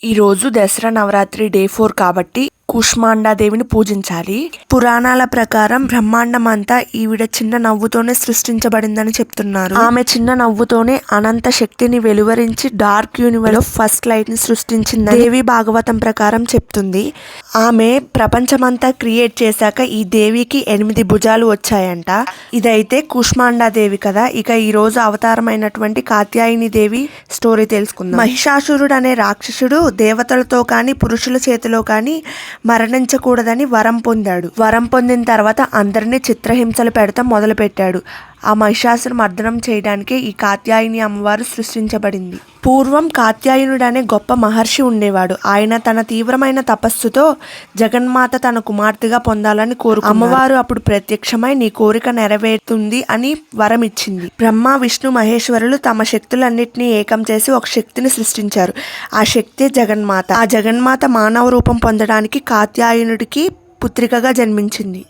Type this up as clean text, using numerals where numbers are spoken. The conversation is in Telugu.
ఈరోజు దసరా నవరాత్రి డే 4 కాబట్టి కూష్మాండాదేవిని పూజించాలి. పురాణాల ప్రకారం బ్రహ్మాండం అంతా ఈవిడ చిన్న నవ్వుతోనే సృష్టించబడిందని చెప్తున్నారు. ఆమె చిన్న నవ్వుతోనే అనంత శక్తిని వెలువరించి డార్క్ యూనివర్స్ ఫస్ట్ లైట్ ని సృష్టించిందని దేవి భాగవతం ప్రకారం చెప్తుంది. ఆమె ప్రపంచమంతా క్రియేట్ చేశాక ఈ దేవికి 8 భుజాలు వచ్చాయంట. ఇదైతే కూష్మాండాదేవి కదా. ఇక ఈ రోజు అవతారమైనటువంటి కాత్యాయని దేవి స్టోరీ తెలుసుకుందాం. మహిషాసురుడు అనే రాక్షసుడు దేవతలతో కానీ పురుషుల చేతిలో కానీ మరణించకూడదని వరం పొందాడు. వరం పొందిన తర్వాత అందరినీ చిత్రహింసలు పెడతాం మొదలు పెట్టాడు. ఆ మహిషాసురు మర్దనం చేయడానికి ఈ కాత్యాయని అమ్మవారు సృష్టించబడింది. పూర్వం కాత్యాయనుడు అనే గొప్ప మహర్షి ఉండేవాడు. ఆయన తన తీవ్రమైన తపస్సుతో జగన్మాత తన కుమార్తెగా పొందాలని కోరుకున్నారు. అమ్మవారు అప్పుడు ప్రత్యక్షమై నీ కోరిక నెరవేరుతుంది అని వరం ఇచ్చింది. బ్రహ్మ విష్ణు మహేశ్వరులు తమ శక్తులన్నింటినీ ఏకం చేసి ఒక శక్తిని సృష్టించారు. ఆ శక్తి జగన్మాత. ఆ జగన్మాత మానవ రూపం పొందడానికి కాత్యాయనుడికి పుత్రికగా జన్మించింది.